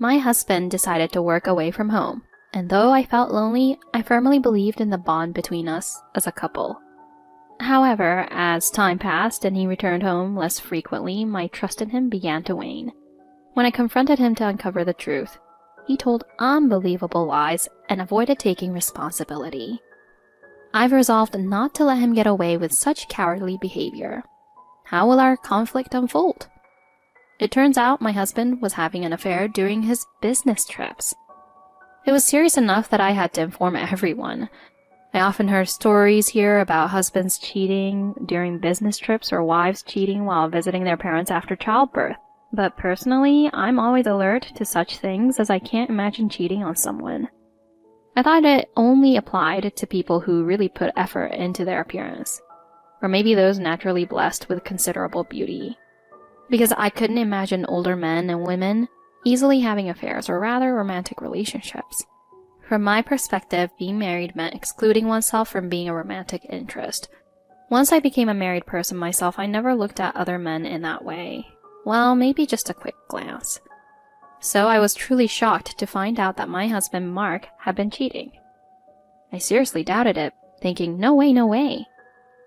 My husband decided to work away from home, and though I felt lonely, I firmly believed in the bond between us as a couple. However, as time passed and he returned home less frequently, my trust in him began to wane. When I confronted him to uncover the truth, he told unbelievable lies and avoided taking responsibility. I've resolved not to let him get away with such cowardly behavior. How will our conflict unfold? It turns out my husband was having an affair during his business trips. It was serious enough that I had to inform everyone. I often heard stories here about husbands cheating during business trips or wives cheating while visiting their parents after childbirth. But personally, I'm always alert to such things as I can't imagine cheating on someone. I thought it only applied to people who really put effort into their appearance, or maybe those naturally blessed with considerable beauty. Because I couldn't imagine older men and women easily having affairs or rather romantic relationships. From my perspective, being married meant excluding oneself from being a romantic interest. Once I became a married person myself, I never looked at other men in that way. Well, maybe just a quick glance. So I was truly shocked to find out that my husband, Mark, had been cheating. I seriously doubted it, thinking, no way, no way.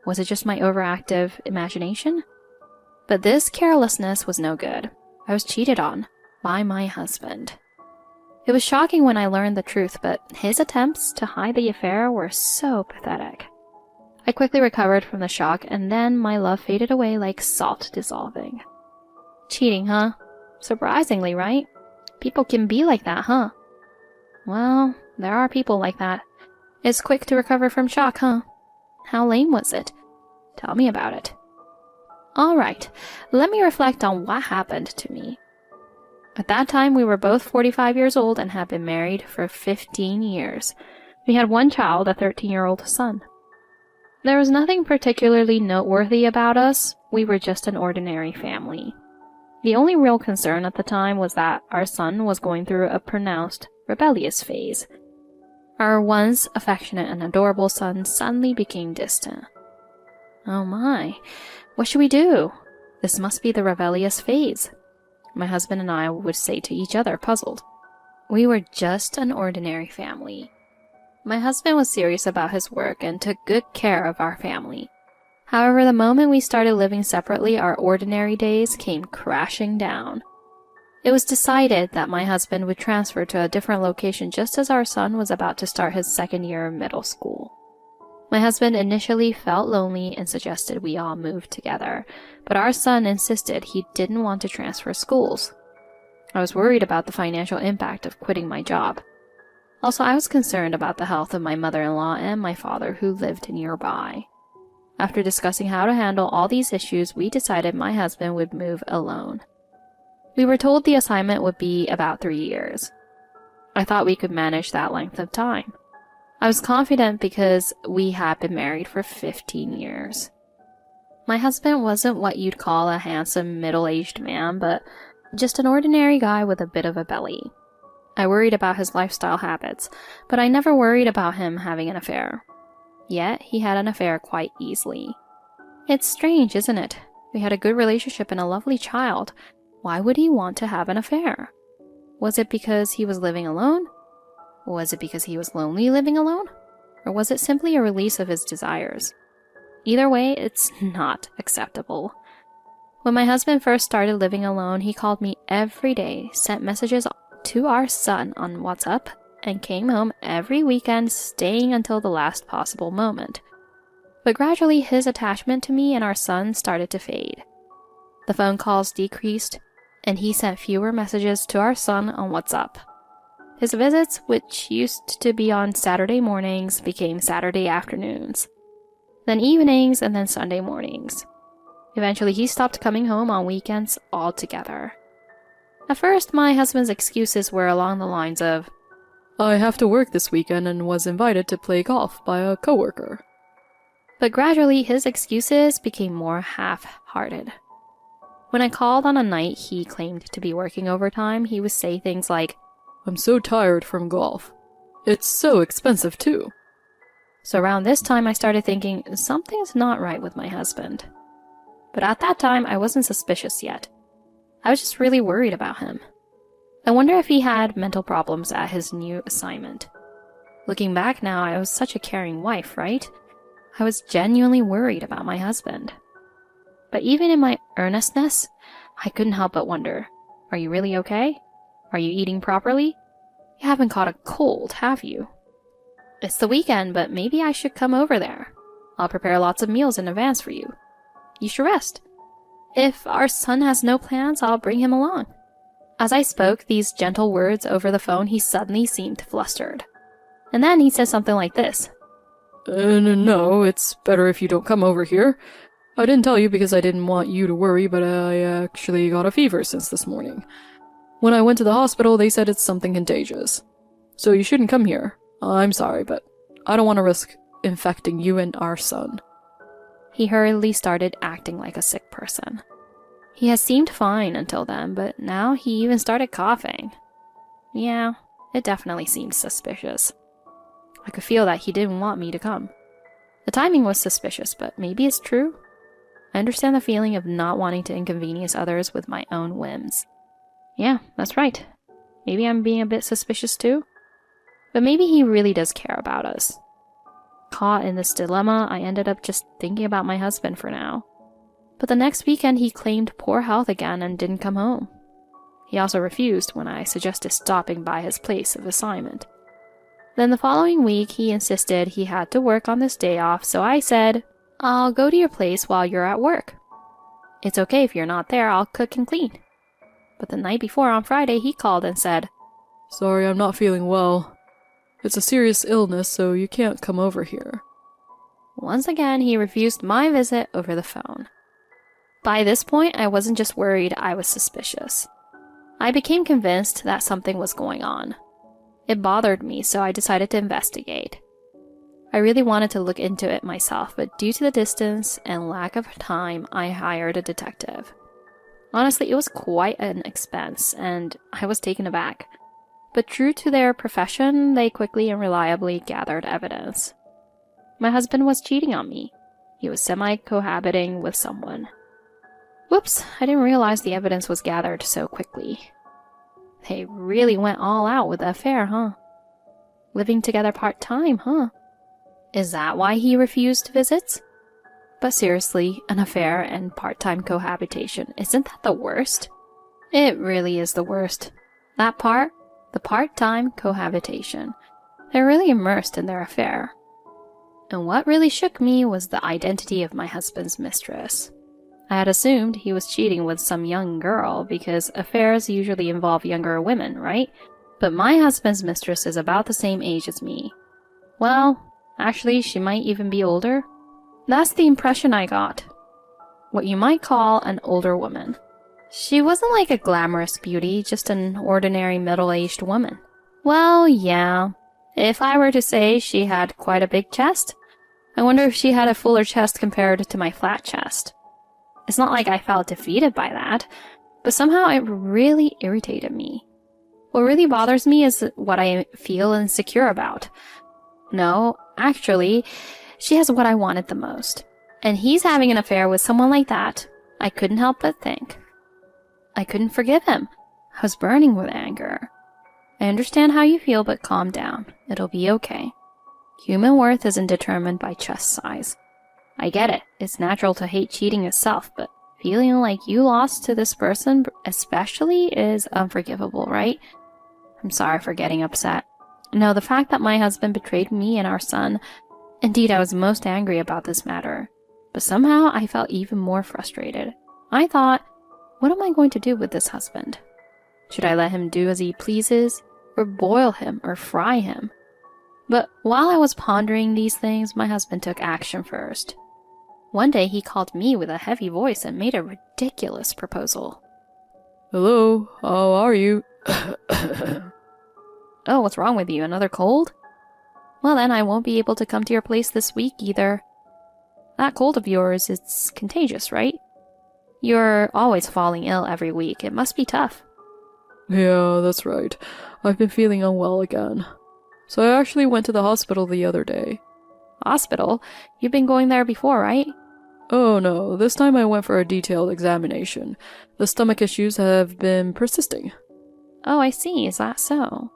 Was it just my overactive imagination? But this carelessness was no good. I was cheated on by my husband. It was shocking when I learned the truth, but his attempts to hide the affair were so pathetic. I quickly recovered from the shock, and then my love faded away like salt dissolving. Cheating, huh? Surprisingly, right? People can be like that, huh? Well, there are people like that. It's quick to recover from shock, huh? How lame was it? Tell me about it. Alright, let me reflect on what happened to me. At that time, we were both 45 years old and had been married for 15 years. We had one child, a 13-year-old son. There was nothing particularly noteworthy about us. We were just an ordinary family. The only real concern at the time was that our son was going through a pronounced rebellious phase. Our once affectionate and adorable son suddenly became distant. Oh my, what should we do? This must be the rebellious phase, my husband and I would say to each other, puzzled. We were just an ordinary family. My husband was serious about his work and took good care of our family. However, the moment we started living separately, our ordinary days came crashing down. It was decided that my husband would transfer to a different location just as our son was about to start his second year of middle school. My husband initially felt lonely and suggested we all move together, but our son insisted he didn't want to transfer schools. I was worried about the financial impact of quitting my job. Also, I was concerned about the health of my mother-in-law and my father who lived nearby. After discussing how to handle all these issues, we decided my husband would move alone. We were told the assignment would be about 3 years. I thought we could manage that length of time. I was confident because we had been married for 15 years. My husband wasn't what you'd call a handsome middle-aged man, but just an ordinary guy with a bit of a belly. I worried about his lifestyle habits, but I never worried about him having an affair. Yet, he had an affair quite easily. It's strange, isn't it? We had a good relationship and a lovely child. Why would he want to have an affair? Was it because he was living alone? Was it because he was lonely living alone? Or was it simply a release of his desires? Either way, it's not acceptable. When my husband first started living alone, he called me every day, sent messages to our son on WhatsApp, and came home every weekend, staying until the last possible moment. But gradually, his attachment to me and our son started to fade. The phone calls decreased, and he sent fewer messages to our son on WhatsApp. His visits, which used to be on Saturday mornings, became Saturday afternoons, then evenings, and then Sunday mornings. Eventually, he stopped coming home on weekends altogether. At first, my husband's excuses were along the lines of, "I have to work this weekend and was invited to play golf by a coworker." But gradually, his excuses became more half-hearted. When I called on a night he claimed to be working overtime, he would say things like, "I'm so tired from golf. It's so expensive too." So around this time I started thinking, something's not right with my husband. But at that time I wasn't suspicious yet. I was just really worried about him. I wonder if he had mental problems at his new assignment. Looking back now, I was such a caring wife, right? I was genuinely worried about my husband. But even in my earnestness, I couldn't help but wonder, are you really okay? Are you eating properly? You haven't caught a cold, have you? It's the weekend, but maybe I should come over there. I'll prepare lots of meals in advance for you. You should rest. If our son has no plans, I'll bring him along. As I spoke these gentle words over the phone, he suddenly seemed flustered. And then he said something like this. No, it's better if you don't come over here. I didn't tell you because I didn't want you to worry, but I actually got a fever since this morning. When I went to the hospital, they said it's something contagious. So you shouldn't come here. I'm sorry, but I don't want to risk infecting you and our son. He hurriedly started acting like a sick person. He had seemed fine until then, but now he even started coughing. Yeah, it definitely seemed suspicious. I could feel that he didn't want me to come. The timing was suspicious, but maybe it's true. I understand the feeling of not wanting to inconvenience others with my own whims. Yeah, that's right. Maybe I'm being a bit suspicious too. But maybe he really does care about us. Caught in this dilemma, I ended up just thinking about my husband for now. But the next weekend he claimed poor health again and didn't come home. He also refused when I suggested stopping by his place of assignment. Then the following week he insisted he had to work on this day off, so I said, I'll go to your place while you're at work. It's okay if you're not there, I'll cook and clean. But the night before on Friday he called and said, Sorry, I'm not feeling well. It's a serious illness, so you can't come over here. Once again, he refused my visit over the phone. By this point, I wasn't just worried, I was suspicious. I became convinced that something was going on. It bothered me, so I decided to investigate. I really wanted to look into it myself, but due to the distance and lack of time, I hired a detective. Honestly, it was quite an expense, and I was taken aback. But true to their profession, they quickly and reliably gathered evidence. My husband was cheating on me. He was semi-cohabiting with someone. Whoops, I didn't realize the evidence was gathered so quickly. They really went all out with the affair, huh? Living together part-time, huh? Is that why he refused visits? But seriously, an affair and part-time cohabitation, isn't that the worst? It really is the worst. That part, the part-time cohabitation, they're really immersed in their affair. And what really shook me was the identity of my husband's mistress. I had assumed he was cheating with some young girl because affairs usually involve younger women, right? But my husband's mistress is about the same age as me. Well, actually, she might even be older. That's the impression I got. What you might call an older woman. She wasn't like a glamorous beauty, just an ordinary middle-aged woman. Well, yeah. If I were to say she had quite a big chest, I wonder if she had a fuller chest compared to my flat chest. It's not like I felt defeated by that, but somehow it really irritated me. What really bothers me is what I feel insecure about. No, actually, she has what I wanted the most. And he's having an affair with someone like that. I couldn't help but think. I couldn't forgive him. I was burning with anger. I understand how you feel, but calm down. It'll be okay. Human worth isn't determined by chest size. I get it. It's natural to hate cheating itself, but feeling like you lost to this person especially is unforgivable, right? I'm sorry for getting upset. No, the fact that my husband betrayed me and our son, indeed I was most angry about this matter. But somehow I felt even more frustrated. I thought, what am I going to do with this husband? Should I let him do as he pleases, or boil him, or fry him? But while I was pondering these things, my husband took action first. One day he called me with a heavy voice and made a ridiculous proposal. Hello, how are you? Oh, what's wrong with you? Another cold? Well then, I won't be able to come to your place this week either. That cold of yours, it's contagious, right? You're always falling ill every week. It must be tough. Yeah, that's right. I've been feeling unwell again. So I actually went to the hospital the other day. Hospital? You've been going there before, right? Oh no, this time I went for a detailed examination. The stomach issues have been persisting. Oh, I see. Is that so?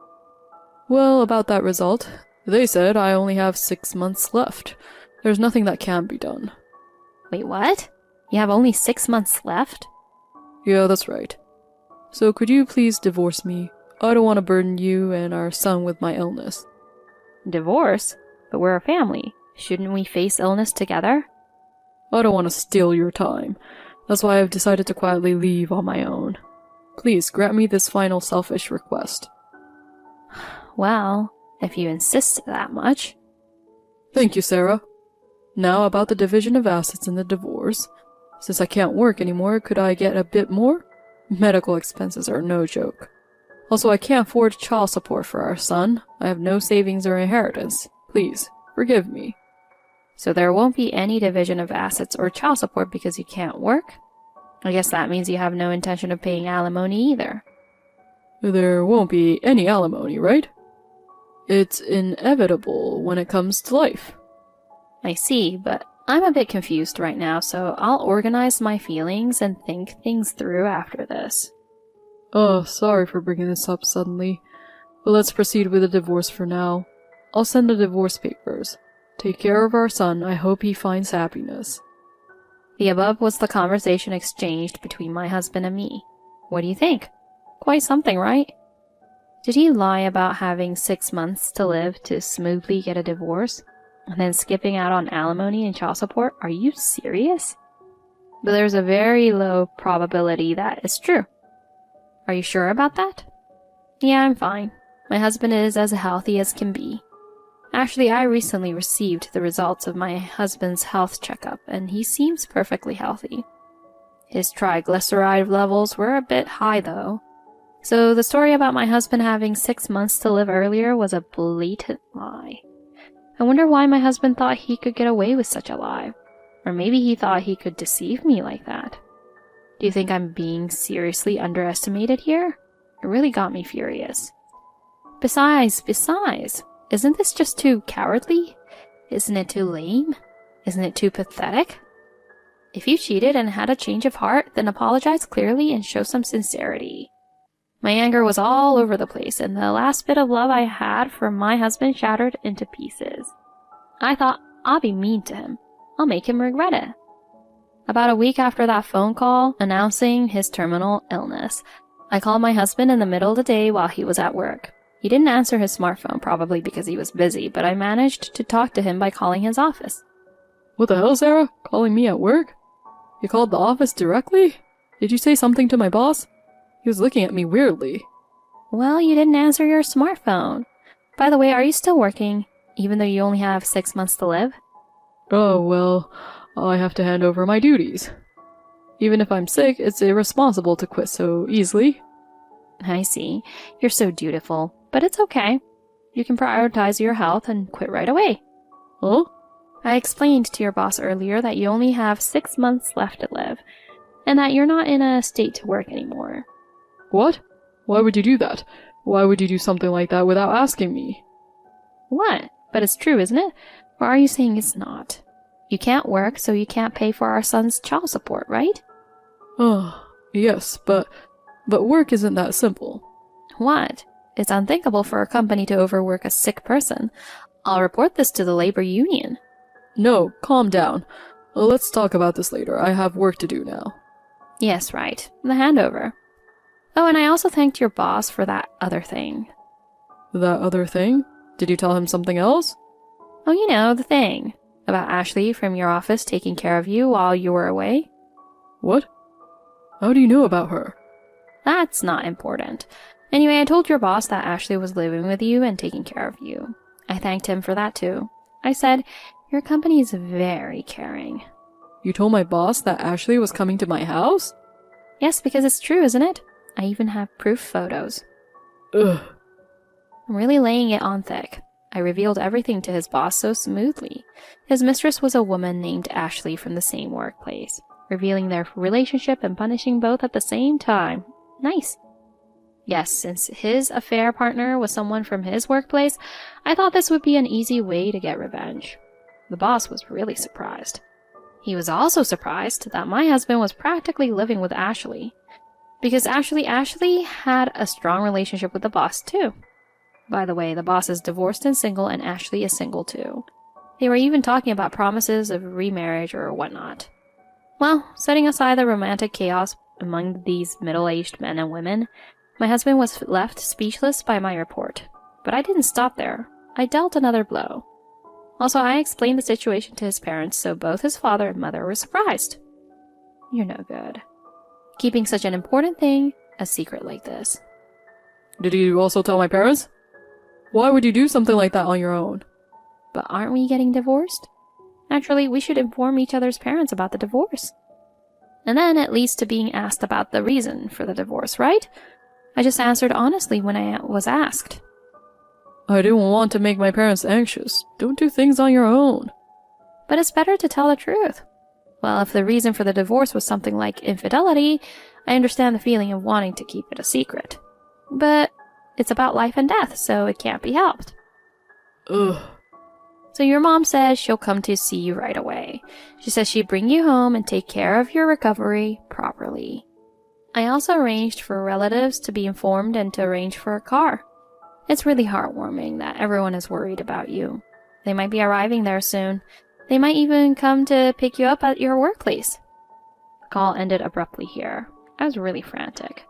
Well, about that result, they said I only have 6 months left. There's nothing that can be done. Wait, what? You have only 6 months left? Yeah, that's right. So could you please divorce me? I don't want to burden you and our son with my illness. Divorce? But we're a family. Shouldn't we face illness together? I don't want to steal your time. That's why I've decided to quietly leave on my own. Please grant me this final selfish request. Well, if you insist that much. Thank you, Sarah. Now about the division of assets in the divorce. Since I can't work anymore, could I get a bit more? Medical expenses are no joke. Also, I can't afford child support for our son. I have no savings or inheritance. Please, forgive me. So there won't be any division of assets or child support because you can't work? I guess that means you have no intention of paying alimony either. There won't be any alimony, right? It's inevitable when it comes to life. I see, but I'm a bit confused right now, so I'll organize my feelings and think things through after this. Oh, sorry for bringing this up suddenly, but let's proceed with the divorce for now. I'll send the divorce papers. Take care of our son. I hope he finds happiness. The above was the conversation exchanged between my husband and me. What do you think? Quite something, right? Did he lie about having 6 months to live to smoothly get a divorce? And then skipping out on alimony and child support? Are you serious? But there's a very low probability that is true. Are you sure about that? Yeah, I'm fine. My husband is as healthy as can be. Actually, I recently received the results of my husband's health checkup, and he seems perfectly healthy. His triglyceride levels were a bit high, though. So the story about my husband having 6 months to live earlier was a blatant lie. I wonder why my husband thought he could get away with such a lie. Or maybe he thought he could deceive me like that. Do you think I'm being seriously underestimated here? It really got me furious. Besides, isn't this just too cowardly? Isn't it too lame? Isn't it too pathetic? If you cheated and had a change of heart, then apologize clearly and show some sincerity. My anger was all over the place, and the last bit of love I had for my husband shattered into pieces. I thought, I'll be mean to him. I'll make him regret it. About a week after that phone call announcing his terminal illness, I called my husband in the middle of the day while he was at work. He didn't answer his smartphone, probably because he was busy, but I managed to talk to him by calling his office. What the hell, Sarah? Calling me at work? You called the office directly? Did you say something to my boss? He was looking at me weirdly. Well, you didn't answer your smartphone. By the way, are you still working, even though you only have 6 months to live? Oh, well, I have to hand over my duties. Even if I'm sick, it's irresponsible to quit so easily. I see. You're so dutiful, but it's okay. You can prioritize your health and quit right away. Huh? I explained to your boss earlier that you only have 6 months left to live, and that you're not in a state to work anymore. What? Why would you do that? Why would you do something like that without asking me? What? But it's true, isn't it? Or are you saying it's not? You can't work, so you can't pay for our son's child support, right? Oh, yes, but work isn't that simple. What? It's unthinkable for a company to overwork a sick person. I'll report this to the labor union. No, calm down. Let's talk about this later. I have work to do now. Yes, right. The handover. Oh, and I also thanked your boss for that other thing. That other thing? Did you tell him something else? Oh, you know, the thing. About Ashley from your office taking care of you while you were away. What? How do you know about her? That's not important. Anyway, I told your boss that Ashley was living with you and taking care of you. I thanked him for that too. I said, your company is very caring. You told my boss that Ashley was coming to my house? Yes, because it's true, isn't it? I even have proof photos. Ugh. I'm really laying it on thick. I revealed everything to his boss so smoothly. His mistress was a woman named Ashley from the same workplace, revealing their relationship and punishing both at the same time. Nice. Yes, since his affair partner was someone from his workplace, I thought this would be an easy way to get revenge. The boss was really surprised. He was also surprised that my husband was practically living with Ashley. Because Ashley had a strong relationship with the boss, too. By the way, the boss is divorced and single, and Ashley is single, too. They were even talking about promises of remarriage or whatnot. Well, setting aside the romantic chaos among these middle-aged men and women, my husband was left speechless by my report. But I didn't stop there. I dealt another blow. Also, I explained the situation to his parents, so both his father and mother were surprised. You're no good. Keeping such an important thing a secret like this. Did you also tell my parents? Why would you do something like that on your own? But aren't we getting divorced? Naturally, we should inform each other's parents about the divorce. And then it leads to being asked about the reason for the divorce, right? I just answered honestly when I was asked. I didn't want to make my parents anxious. Don't do things on your own. But it's better to tell the truth. Well, if the reason for the divorce was something like infidelity, I understand the feeling of wanting to keep it a secret. But it's about life and death, so it can't be helped. Ugh. So your mom says she'll come to see you right away. She says she'd bring you home and take care of your recovery properly. I also arranged for relatives to be informed and to arrange for a car. It's really heartwarming that everyone is worried about you. They might be arriving there soon. They might even come to pick you up at your workplace. The call ended abruptly here. I was really frantic.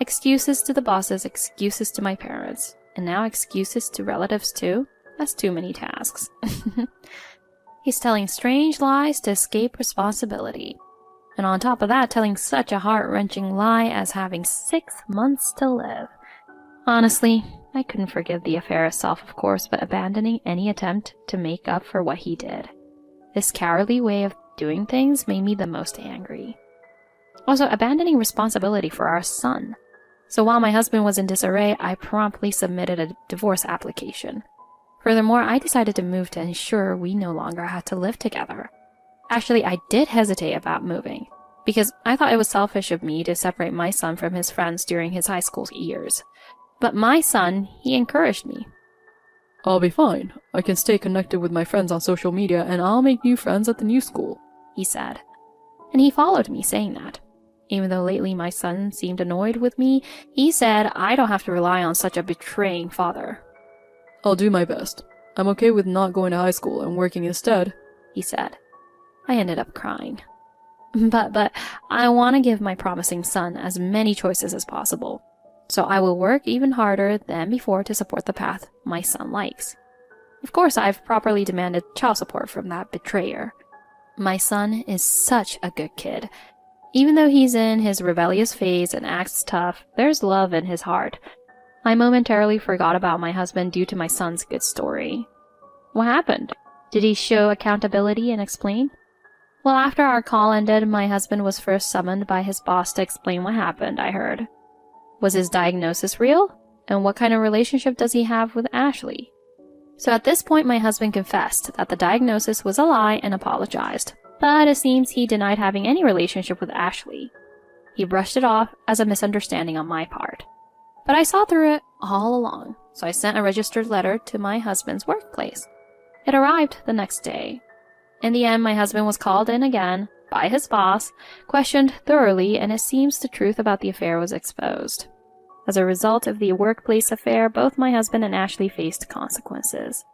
Excuses to the bosses, excuses to my parents, and now excuses to relatives too? That's too many tasks. He's telling strange lies to escape responsibility. And on top of that, telling such a heart-wrenching lie as having 6 months to live. Honestly, I couldn't forgive the affair itself, of course, but abandoning any attempt to make up for what he did. This cowardly way of doing things made me the most angry. Also, abandoning responsibility for our son. So while my husband was in disarray, I promptly submitted a divorce application. Furthermore, I decided to move to ensure we no longer had to live together. Actually, I did hesitate about moving, because I thought it was selfish of me to separate my son from his friends during his high school years. But my son, he encouraged me. I'll be fine. I can stay connected with my friends on social media, and I'll make new friends at the new school, he said. And he followed me saying that. Even though lately my son seemed annoyed with me, he said I don't have to rely on such a betraying father. I'll do my best. I'm okay with not going to high school and working instead, he said. I ended up crying. But I want to give my promising son as many choices as possible. So I will work even harder than before to support the path my son likes. Of course, I've properly demanded child support from that betrayer. My son is such a good kid. Even though he's in his rebellious phase and acts tough, there's love in his heart. I momentarily forgot about my husband due to my son's good story. What happened? Did he show accountability and explain? Well, after our call ended, my husband was first summoned by his boss to explain what happened, I heard. Was his diagnosis real? And what kind of relationship does he have with Ashley? So at this point, my husband confessed that the diagnosis was a lie and apologized. But it seems he denied having any relationship with Ashley. He brushed it off as a misunderstanding on my part. But I saw through it all along, so I sent a registered letter to my husband's workplace. It arrived the next day. In the end, my husband was called in again by his boss, questioned thoroughly, and it seems the truth about the affair was exposed. As a result of the workplace affair, both my husband and Ashley faced consequences.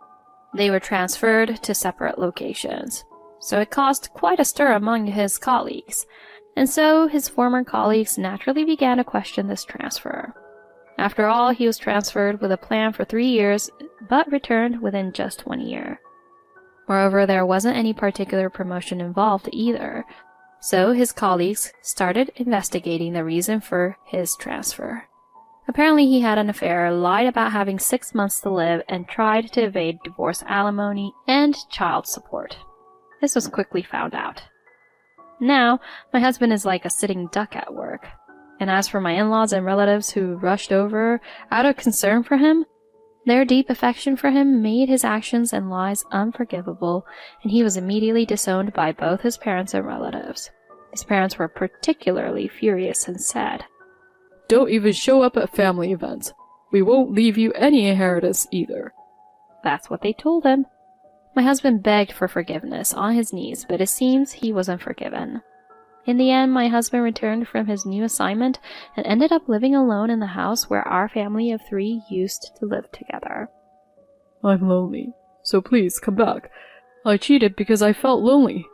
They were transferred to separate locations, so it caused quite a stir among his colleagues, and so his former colleagues naturally began to question this transfer. After all, he was transferred with a plan for 3 years, but returned within just 1 year. Moreover, there wasn't any particular promotion involved either, so his colleagues started investigating the reason for his transfer. Apparently he had an affair, lied about having 6 months to live, and tried to evade divorce alimony and child support. This was quickly found out. Now, my husband is like a sitting duck at work. And as for my in-laws and relatives who rushed over out of concern for him, their deep affection for him made his actions and lies unforgivable, and he was immediately disowned by both his parents and relatives. His parents were particularly furious and said, "Don't even show up at family events. We won't leave you any inheritance either." That's what they told him. My husband begged for forgiveness on his knees, but it seems he wasn't forgiven. In the end, my husband returned from his new assignment and ended up living alone in the house where our family of 3 used to live together. I'm lonely, so please come back. I cheated because I felt lonely.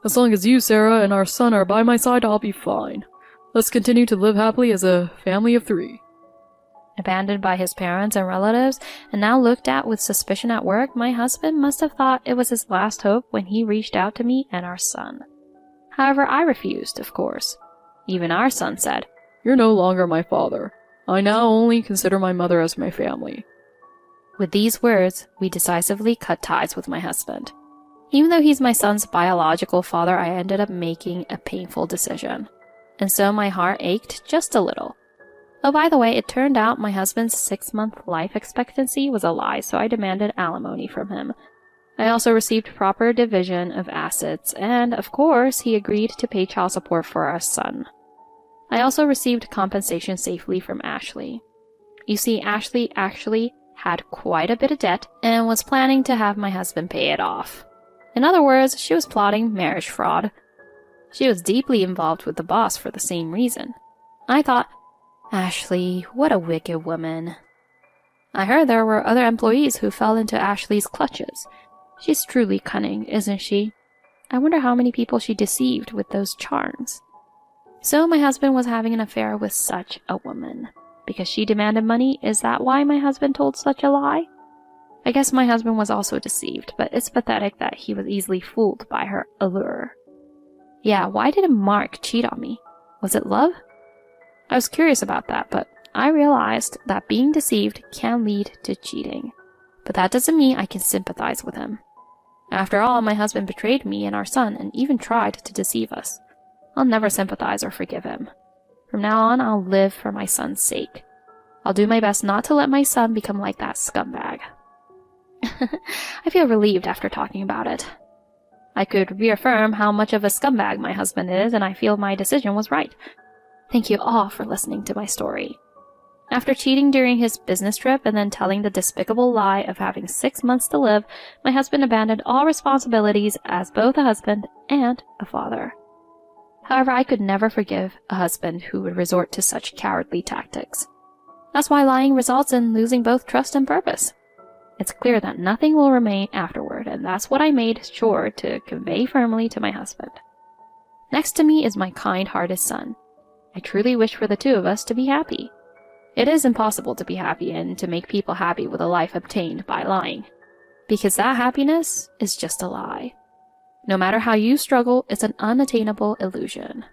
As long as you, Sarah, and our son are by my side, I'll be fine. Let's continue to live happily as a family of 3. Abandoned by his parents and relatives, and now looked at with suspicion at work, my husband must have thought it was his last hope when he reached out to me and our son. However, I refused, of course. Even our son said, You're no longer my father. I now only consider my mother as my family. With these words, we decisively cut ties with my husband. Even though he's my son's biological father, I ended up making a painful decision. And so my heart ached just a little. Oh, by the way, it turned out my husband's 6-month life expectancy was a lie, so I demanded alimony from him. I also received proper division of assets, and, of course, he agreed to pay child support for our son. I also received compensation safely from Ashley. You see, Ashley actually had quite a bit of debt and was planning to have my husband pay it off. In other words, she was plotting marriage fraud. She was deeply involved with the boss for the same reason. I thought, Ashley, what a wicked woman. I heard there were other employees who fell into Ashley's clutches. She's truly cunning, isn't she? I wonder how many people she deceived with those charms. So my husband was having an affair with such a woman. Because she demanded money, is that why my husband told such a lie? I guess my husband was also deceived, but it's pathetic that he was easily fooled by her allure. Yeah, why did Mark cheat on me? Was it love? I was curious about that, but I realized that being deceived can lead to cheating. But that doesn't mean I can sympathize with him. After all, my husband betrayed me and our son and even tried to deceive us. I'll never sympathize or forgive him. From now on, I'll live for my son's sake. I'll do my best not to let my son become like that scumbag. I feel relieved after talking about it. I could reaffirm how much of a scumbag my husband is, and I feel my decision was right. Thank you all for listening to my story. After cheating during his business trip and then telling the despicable lie of having 6 months to live, my husband abandoned all responsibilities as both a husband and a father. However, I could never forgive a husband who would resort to such cowardly tactics. That's why lying results in losing both trust and purpose. It's clear that nothing will remain afterward, and that's what I made sure to convey firmly to my husband. Next to me is my kind-hearted son. I truly wish for the 2 of us to be happy. It is impossible to be happy and to make people happy with a life obtained by lying. Because that happiness is just a lie. No matter how you struggle, it's an unattainable illusion.